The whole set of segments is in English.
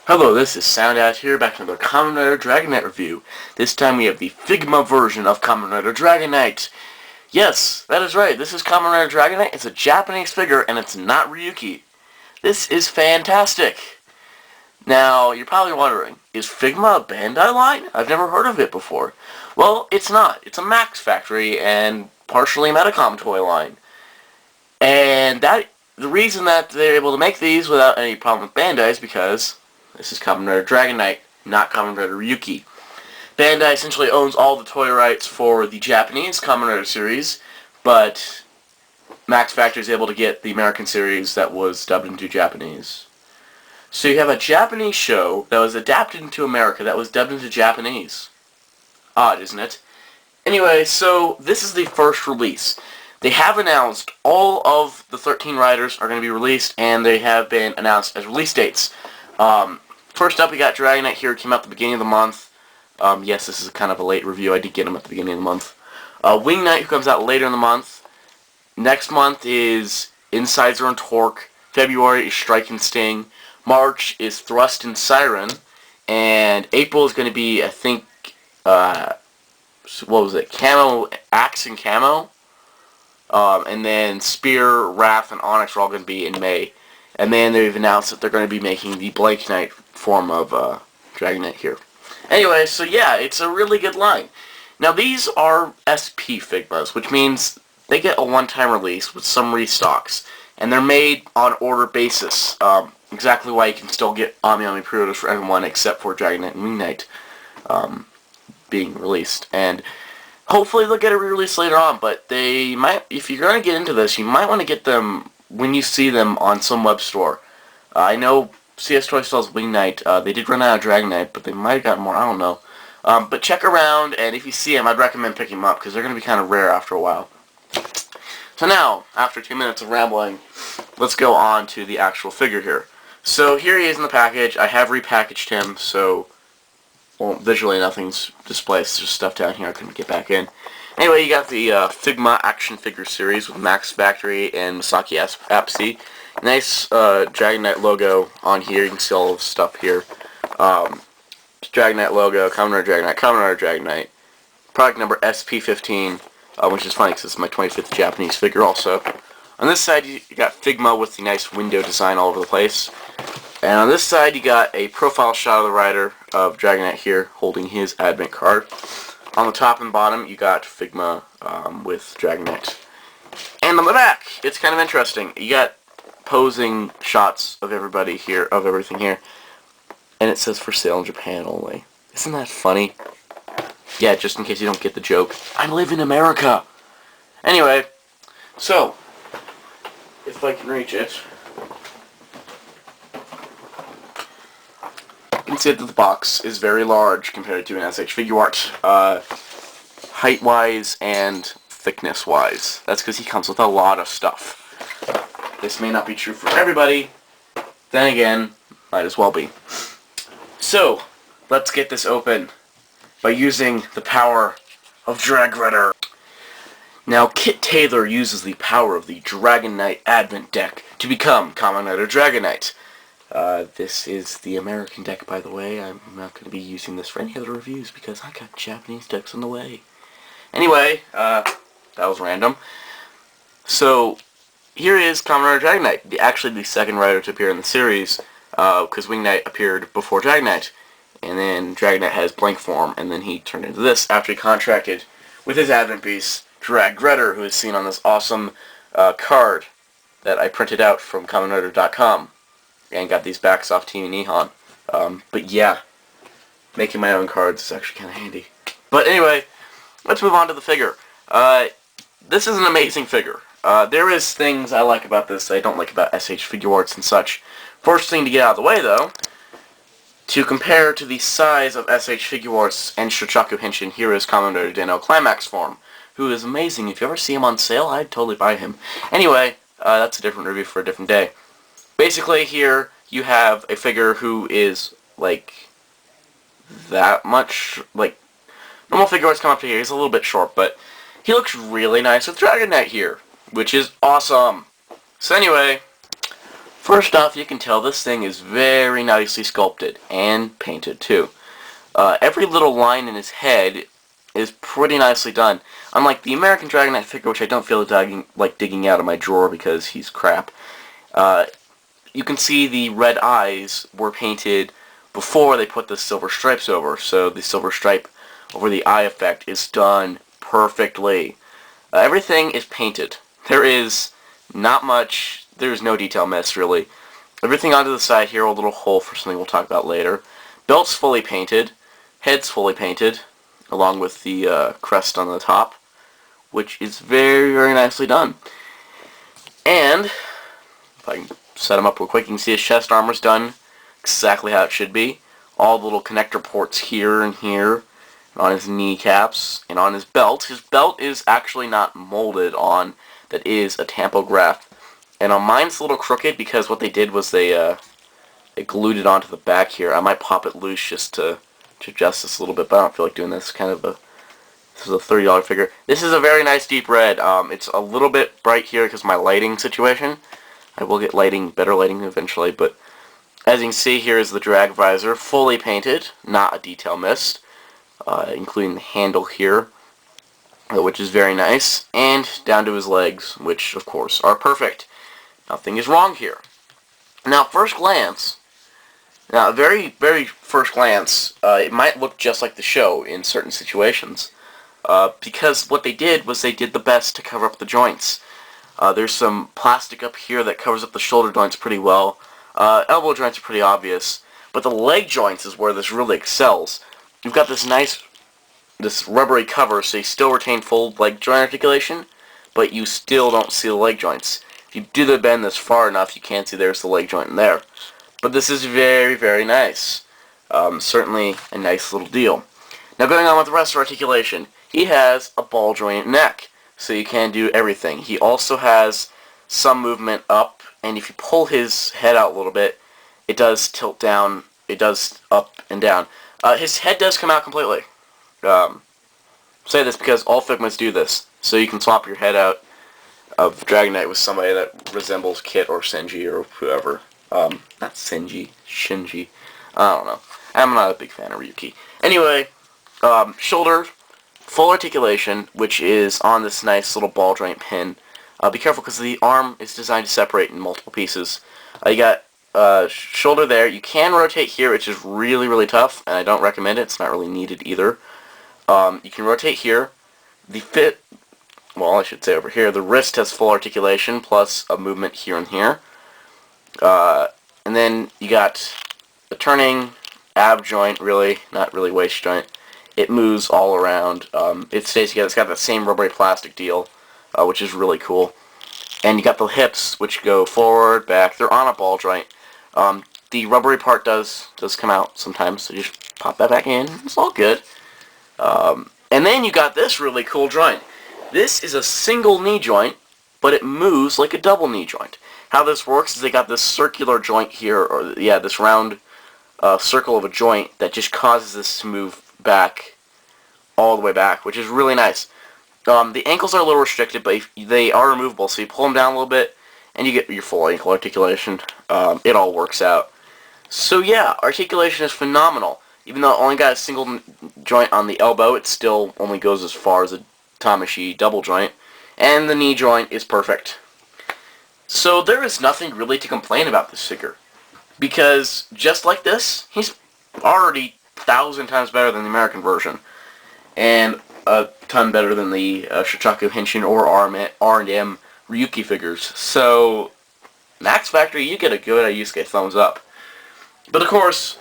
Hello, this is Soundout here, back with another Kamen Rider Dragon Knight review. This time we have the Figma version of Kamen Rider Dragon Knight. Yes, that is right, this is Kamen Rider Dragon Knight. It's a Japanese figure, and it's not Ryuki. This is fantastic. Now, you're probably wondering, is Figma a Bandai line? I've never heard of it before. Well, it's not. It's a Max Factory and partially Medicom toy line. And the reason that they're able to make these without any problem with Bandai is because this is Kamen Rider Dragon Knight, not Kamen Rider Ryuki. Bandai essentially owns all the toy rights for the Japanese Kamen Rider series, but Max Factory is able to get the American series that was dubbed into Japanese. So you have a Japanese show that was adapted into America that was dubbed into Japanese. Odd, isn't it? Anyway, so this is the first release. They have announced all of the 13 riders are going to be released, and they have been announced as release dates. First up, we got Dragon Knight here. It came out at the beginning of the month. Yes, this is kind of a late review. I did get him at the beginning of the month. Wing Knight, who comes out later in the month. Next month is Inside Zone Torque. February is Strike and Sting. March is Thrust and Siren. And April is going to be, I think, what was it? Camo, Axe and Camo. And then Spear, Wrath, and Onyx are all going to be in May. And then they've announced that they're going to be making the Blank Knight form of Dragon Knight here. Anyway, so yeah, it's a really good line. Now these are SP Figmas, which means they get a one-time release with some restocks. And they're made on order basis. Exactly why you can still get Ami pre-orders for everyone except for Dragon Knight and Wing Knight being released. And hopefully they'll get a re-release later on, but they might, if you're going to get into this, you might want to get them when you see them on some web store. I know CS Toy sells Wing Knight. They did run out of Dragon Knight, but they might have gotten more. I don't know. But check around, and if you see them, I'd recommend picking them up, because they're going to be kind of rare after a while. So now, after 2 minutes of rambling, let's go on to the actual figure here. So here he is in the package. I have repackaged him, so visually nothing's displayed. It's just stuff down here I couldn't get back in. Anyway, you got the Figma action figure series with Max Factory and Masaki Apsey. Nice Dragon Knight logo on here. You can see all of the stuff here. Dragon Knight logo, Kamen Rider Dragon Knight, Kamen Rider Dragon Knight. Product number SP15, which is funny because it's my 25th Japanese figure also. On this side, you got Figma with the nice window design all over the place. And on this side, you got a profile shot of the rider of Dragon Knight here holding his advent card. On the top and bottom, you got Figma with Dragon Knight. And on the back, it's kind of interesting. You got posing shots of everybody here, of everything here. And it says for sale in Japan only. Isn't that funny? Yeah, just in case you don't get the joke. I live in America! Anyway, so, if I can reach it, you can see that the box is very large compared to an SH Figuart, height-wise and thickness-wise. That's because he comes with a lot of stuff. This may not be true for everybody, then again, might as well be. So, let's get this open by using the power of Drag Rider. Now, Kit Taylor uses the power of the Dragon Knight Advent deck to become Kamen Rider Dragon Knight. This is the American deck, by the way. I'm not going to be using this for any other reviews because I got Japanese decks on the way. Anyway, that was random. So, here is Kamen Rider Dragon Knight, actually the second rider to appear in the series, because Wing Knight appeared before Dragon Knight, and then Dragon Knight has blank form, and then he turned into this after he contracted with his Advent piece, Drag Rider, who is seen on this awesome card that I printed out from KamenRider.com. And got these backs off Team Nihon. But yeah, making my own cards is actually kind of handy. But anyway, let's move on to the figure. This is an amazing figure. There is things I like about this that I don't like about SH Figuarts and such. First thing to get out of the way, though, to compare to the size of SH Figuarts and Shochaku Henshin, here is Kamen Rider Den-O Climax form, who is amazing. If you ever see him on sale, I'd totally buy him. Anyway, that's a different review for a different day. Basically, here you have a figure who is, like, that much, like, normal Figuarts come up to here. He's a little bit short, but he looks really nice with Dragon Knight here, which is awesome. So anyway, First off, you can tell this thing is very nicely sculpted and painted too. Every little line in his head is pretty nicely done. Unlike the American Dragonite figure, which I don't feel like digging out of my drawer because he's crap, you can see the red eyes were painted before they put the silver stripes over, so the silver stripe over the eye effect is done perfectly. Everything is painted. There is not much, there's no detail miss really. Everything onto the side here, a little hole for something we'll talk about later. Belt's fully painted, head's fully painted, along with the crest on the top, which is very, very nicely done. And, if I can set him up real quick, you can see his chest armor's done exactly how it should be. All the little connector ports here and here, and on his kneecaps, and on his belt. His belt is actually not molded on, that is a tampograph. And on mine's a little crooked because what they did was they glued it onto the back here. I might pop it loose just to adjust this a little bit, but I don't feel like doing this. This is a $30 figure. This is a very nice deep red. It's a little bit bright here because of my lighting situation. I will get better lighting eventually, but as you can see, here is the drag visor, fully painted, not a detail missed, including the handle here, which is very nice, and down to his legs, which of course are perfect. Nothing is wrong here. Now, very, very first glance, it might look just like the show in certain situations, because what they did was they did the best to cover up the joints. There's some plastic up here that covers up the shoulder joints pretty well. Elbow joints are pretty obvious, but the leg joints is where this really excels. You've got this rubbery cover, so you still retain full leg joint articulation, but you still don't see the leg joints. If you do the bend this far enough, you can see there's the leg joint in there. But this is very, very nice. Certainly a nice little deal. Now going on with the rest of articulation, he has a ball joint neck, so you can do everything. He also has some movement up, and if you pull his head out a little bit, it does tilt down, it does up and down. His head does come out completely. Say this because all Figmas do this, so you can swap your head out of Dragonite with somebody that resembles Kit or Senji or whoever. Not Senji, Shinji. I don't know. I'm not a big fan of Ryuki. Anyway, shoulder, full articulation, which is on this nice little ball joint pin. Be careful because the arm is designed to separate in multiple pieces. You got shoulder there. You can rotate here, which is really, really tough, and I don't recommend it. It's not really needed either. You can rotate here. I should say over here, the wrist has full articulation plus a movement here and here. And then you got the turning ab joint, really, not really waist joint. It moves all around. It stays together. It's got that same rubbery plastic deal, which is really cool. And you got the hips, which go forward, back. They're on a ball joint. The rubbery part does come out sometimes, so you just pop that back in. It's all good. And then you got this really cool joint. This is a single knee joint, but it moves like a double knee joint. How this works is they got this circular joint here, or this round circle of a joint that just causes this to move back, all the way back, which is really nice. The ankles are a little restricted, but they are removable, so you pull them down a little bit, and you get your full ankle articulation. It all works out. So yeah, articulation is phenomenal. Even though it only got a single joint on the elbow, it still only goes as far as a Tamashi double joint, and the knee joint is perfect. So there is nothing really to complain about this figure, because just like this, he's already 1,000 times better than the American version, and a ton better than the Shochaku Henshin or R&M Ryuki figures. So, Max Factory, you get a good Yusuke thumbs up. But of course,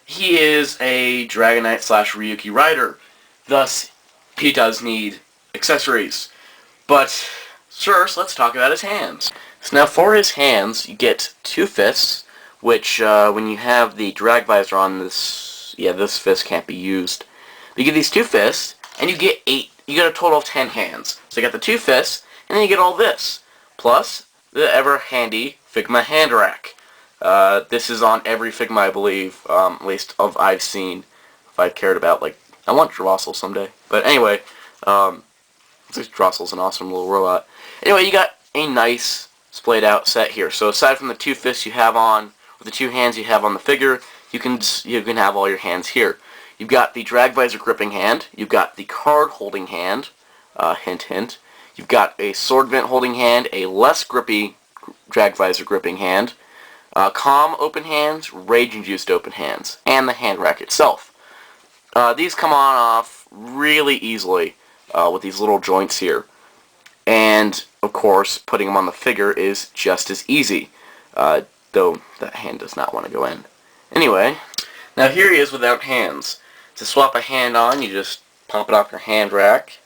he is a Dragonite / Ryuki rider, thus he does need accessories. But first, let's talk about his hands. So now for his hands, you get 2 fists, which when you have the drag visor on this, this fist can't be used. But you get these 2 fists, and you get 8. You get a total of 10 hands. So you got the 2 fists, and then you get all this, plus the ever handy Figma hand rack. This is on every Figma, I believe, at least of I've seen. If I've cared about, like, I want Drossel someday. But anyway, Drossel's an awesome little robot. Anyway, you got a nice splayed out set here. So aside from the two fists you have on, or the two hands you have on the figure, you can have all your hands here. You've got the drag visor gripping hand. You've got the card holding hand. Hint, hint. You've got a sword vent holding hand, a less grippy drag visor gripping hand, calm open hands, rage-induced open hands, and the hand rack itself. These come on off really easily with these little joints here. And, of course, putting them on the figure is just as easy, though that hand does not want to go in. Anyway, now here he is without hands. To swap a hand on, you just pop it off your hand rack,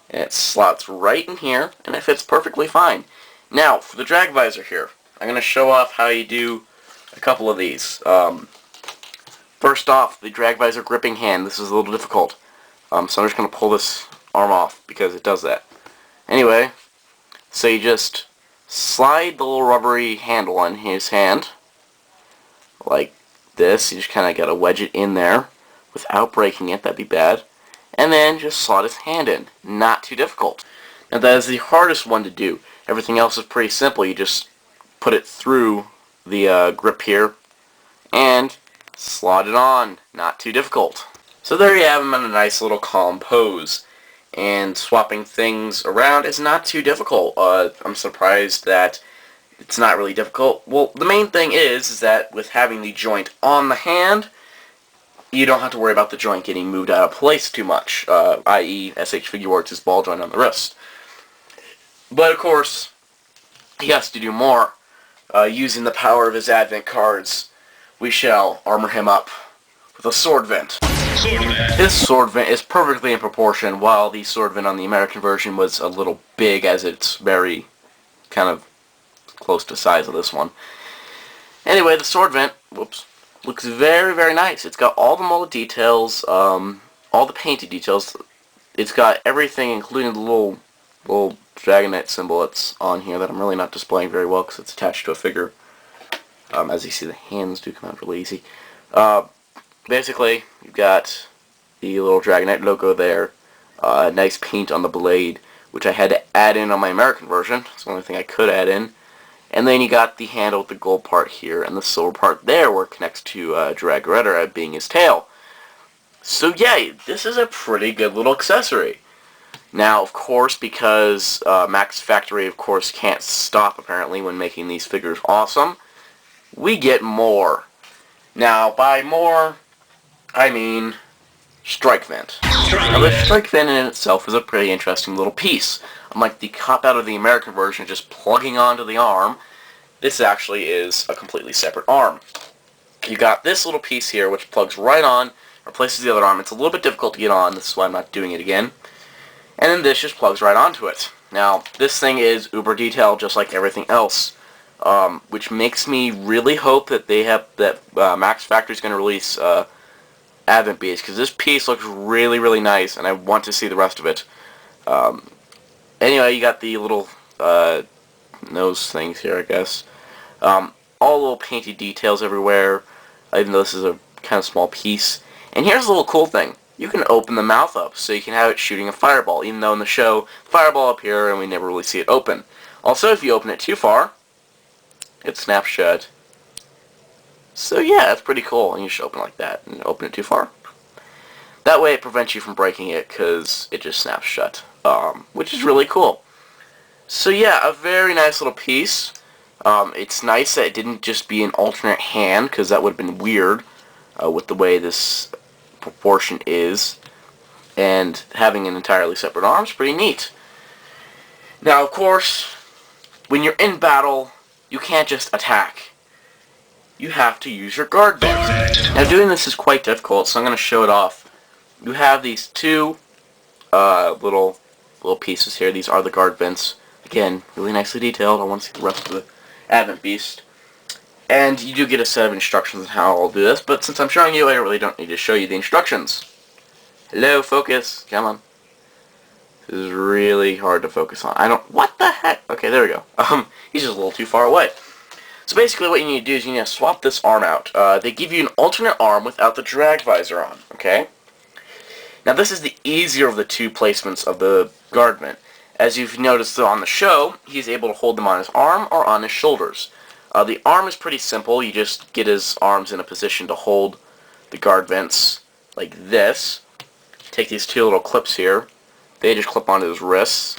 and it slots right in here, and it fits perfectly fine. Now, for the drag visor here, I'm going to show off how you do a couple of these. First off, the drag visor gripping hand. This is a little difficult, so I'm just going to pull this arm off because it does that. Anyway, so you just slide the little rubbery handle on his hand, like this. You just kind of got to wedge it in there without breaking it. That'd be bad. And then just slot his hand in. Not too difficult. Now that is the hardest one to do. Everything else is pretty simple. You just put it through the grip here and slot it on. Not too difficult. So there you have him in a nice little calm pose. And swapping things around is not too difficult. I'm surprised that it's not really difficult. Well, the main thing is that with having the joint on the hand, you don't have to worry about the joint getting moved out of place too much, i.e. SH Figuarts' ball joint on the wrist. But of course, he has to do more. Using the power of his advent cards, we shall armor him up with a sword vent. His sword vent is perfectly in proportion, while the sword vent on the American version was a little big, as it's very kind of close to the size of this one. Anyway, the sword vent, whoops, looks very, very nice. It's got all the molded details, all the painted details. It's got everything, including the little Dragonite symbol that's on here that I'm really not displaying very well because it's attached to a figure. As you see, the hands do come out really easy. Basically, you've got the little Dragonite logo there, nice paint on the blade, which I had to add in on my American version. It's the only thing I could add in. And then you got the handle with the gold part here, and the silver part there where it connects to Dragoretta being his tail. So yeah, this is a pretty good little accessory. Now, of course, because Max Factory, of course, can't stop, apparently, when making these figures awesome, we get more. Now, by more, I mean Strike Vent. Now, the Strike Vent in itself is a pretty interesting little piece. Unlike the cop-out of the American version just plugging onto the arm, this actually is a completely separate arm. You got this little piece here, which plugs right on, replaces the other arm. It's a little bit difficult to get on, this is why I'm not doing it again. And then this just plugs right onto it. Now, this thing is uber detailed just like everything else, which makes me really hope that Max Factory is going to release Advent Beast, because this piece looks really, really nice, and I want to see the rest of it. Anyway, you got the little nose things here, I guess. All little painted details everywhere, even though this is a kind of small piece. And here's a little cool thing. You can open the mouth up, so you can have it shooting a fireball, even though in the show, fireball up here, and we never really see it open. Also, if you open it too far, it snaps shut. So yeah, that's pretty cool, and you should open like that, and open it too far. That way it prevents you from breaking it, because it just snaps shut, which is really cool. So yeah, a very nice little piece. It's nice that it didn't just be an alternate hand, because that would have been weird with the way this proportion is, and having an entirely separate arm is pretty neat. Now, of course, when you're in battle, you can't just attack. You have to use your guard vent. Now, doing this is quite difficult, so I'm going to show it off. You have these two little pieces here. These are the guard vents. Again, really nicely detailed. I want to see the rest of the Advent Beast. And you do get a set of instructions on how I'll do this, but since I'm showing you, I really don't need to show you the instructions. Hello, focus. Come on. This is really hard to focus on. What the heck? Okay, there we go. He's just a little too far away. So basically what you need to do is you need to swap this arm out. They give you an alternate arm without the drag visor on, okay? Now this is the easier of the two placements of the guard vent, As you've noticed on the show, he's able to hold them on his arm or on his shoulders. The arm is pretty simple. You just get his arms in a position to hold the guard vents like this. Take these two little clips here. They just clip onto his wrists.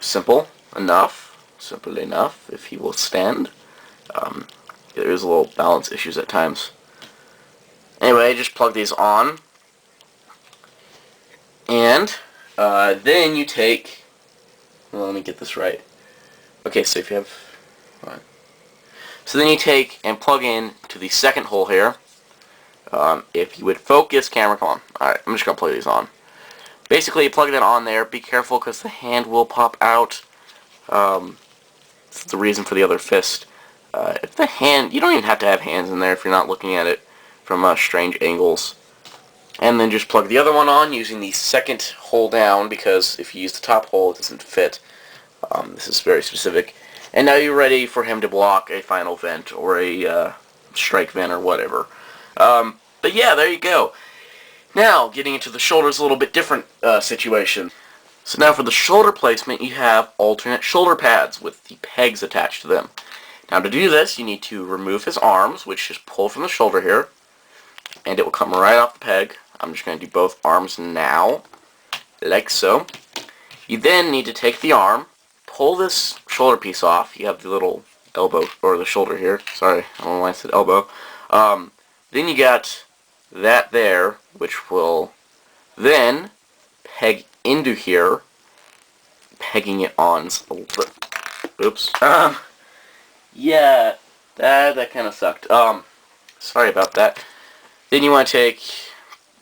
Simple enough. Simple enough if he will stand. There's a little balance issues at times. Anyway, just plug these on. And then you take... Well, let me get this right. Okay, so if you have... So then you take and plug in to the second hole here. If you would focus, camera, come on. Alright, I'm just going to plug these on. Basically, you plug it on there. Be careful because the hand will pop out. That's the reason for the other fist. If the hand... You don't even have to have hands in there if you're not looking at it from strange angles. And then just plug the other one on using the second hole down, because if you use the top hole, it doesn't fit. This is very specific. And now you're ready for him to block a final vent or a strike vent or whatever. But yeah, there you go. Now, getting into the shoulders, a little bit different situation. So now for the shoulder placement, you have alternate shoulder pads with the pegs attached to them. Now to do this, you need to remove his arms, which just pull from the shoulder here, and it will come right off the peg. I'm just going to do both arms now, like so. You then need to take the arm, pull this shoulder piece off. You have the little elbow, or the shoulder here. Sorry, I don't know why I said elbow. Then you got that there, which will then peg into here, pegging it on. Oops. Yeah, that kind of sucked. Sorry about that. Then you want to take,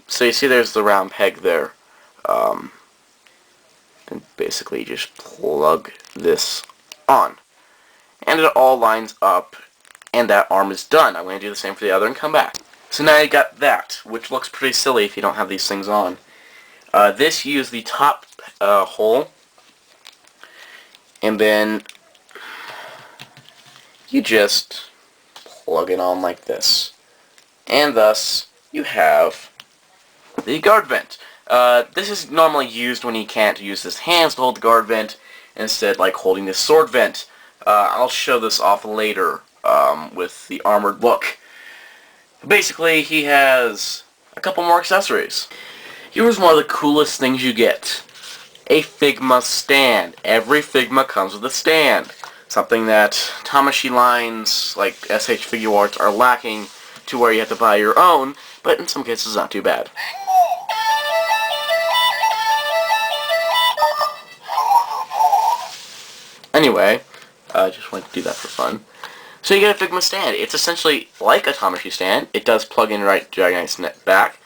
so you see there's the round peg there. And basically just plug this on. And it all lines up, and that arm is done. I'm going to do the same for the other and come back. So now you got that, which looks pretty silly if you don't have these things on. This, you use the top hole, and then you just plug it on like this. And thus, you have the guard vent. This is normally used when you can't use his hands to hold the guard vent, instead like holding this sword vent. I'll show this off later with the armored look. Basically, he has a couple more accessories. Here's one of the coolest things you get. A Figma stand. Every Figma comes with a stand. Something that Tamashii lines like SH Figuarts are lacking, to where you have to buy your own, but in some cases not too bad. Anyway, I just wanted to do that for fun. So you get a Figma stand. It's essentially like a Tamashii stand. It does plug in right to Dragon Knight's back.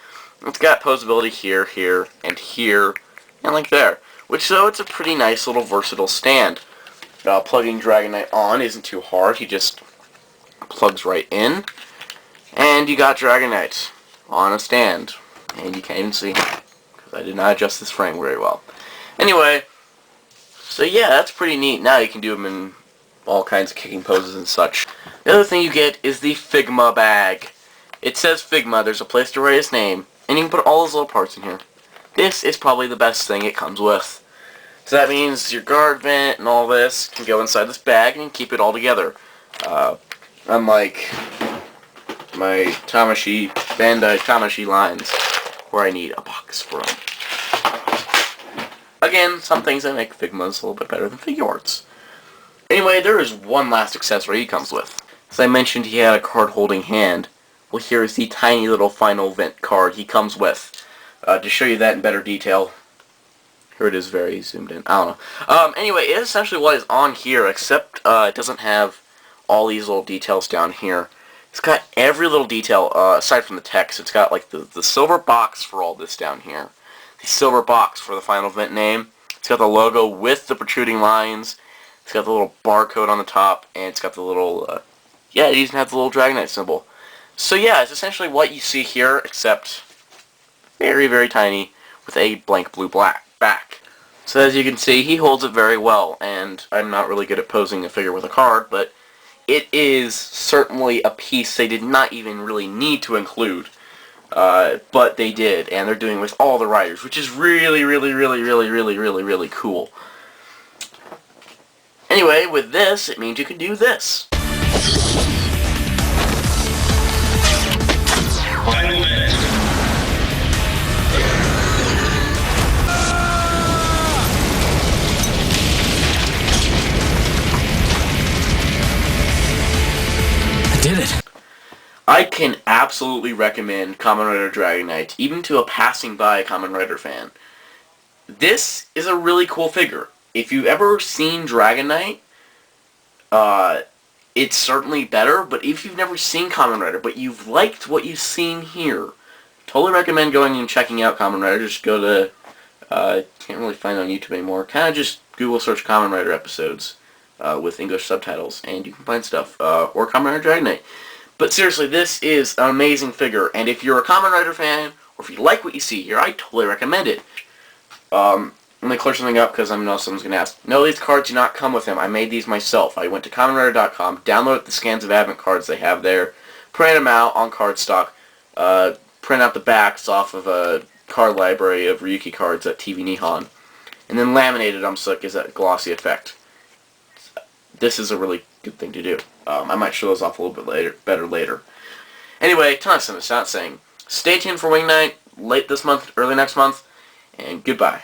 It's got posability here, here, and like there. So it's a pretty nice little versatile stand. Plugging Dragon Knight on isn't too hard. He just plugs right in. And you got Dragon Knight on a stand. And you can't even see him, because I did not adjust this frame very well. Anyway, so yeah, that's pretty neat. Now you can do them in all kinds of kicking poses and such. The other thing you get is the Figma bag. It says Figma, there's a place to write his name, and you can put all his little parts in here. This is probably the best thing it comes with. So that means your guard vent and all this can go inside this bag and keep it all together. Unlike my Tamashii, Bandai Tamashii lines, where I need a box for them. Again, some things that make Figmas a little bit better than Figuarts. Anyway, there is one last accessory he comes with. As I mentioned, he had a card-holding hand. Well, here is the tiny little final vent card he comes with. To show you that in better detail, here it is, very zoomed in. I don't know. Anyway, it is essentially what is on here, except it doesn't have all these little details down here. It's got every little detail, aside from the text. It's got like the silver box for all this down here. The silver box for the final vent name. It's got the logo with the protruding lines. It's got the little barcode on the top, and it's got the little, yeah, it even has the little Dragon Knight symbol. So yeah, it's essentially what you see here, except very, very tiny, with a blank blue back. So as you can see, he holds it very well, and I'm not really good at posing a figure with a card, but it is certainly a piece they did not even really need to include. but they did, and they're doing with all the riders, which is really, really, really, really, really, really, really cool. Anyway, with this, it means you can do this. I did it. I can absolutely recommend Kamen Rider Dragon Knight, even to a passing-by Kamen Rider fan. This is a really cool figure. If you've ever seen Dragon Knight, it's certainly better, but if you've never seen Kamen Rider, but you've liked what you've seen here, totally recommend going and checking out Kamen Rider. Just go to, can't really find it on YouTube anymore, kind of just Google search Kamen Rider episodes with English subtitles, and you can find stuff, or Kamen Rider Dragon Knight. But seriously, this is an amazing figure, and if you're a Kamen Rider fan, or if you like what you see here, I totally recommend it. Let me clear something up, because I know someone's going to ask. No, these cards do not come with them. I made these myself. I went to KamenRider.com, downloaded the Scans of Advent cards they have there, printed them out on cardstock, print out the backs off of a card library of Ryuki cards at TV Nihon, and then laminated them so it gives that glossy effect. This is a really good thing to do. I might show those off a little bit better later. Anyway, time to saying, stay tuned for Wing Night late this month, early next month, and goodbye.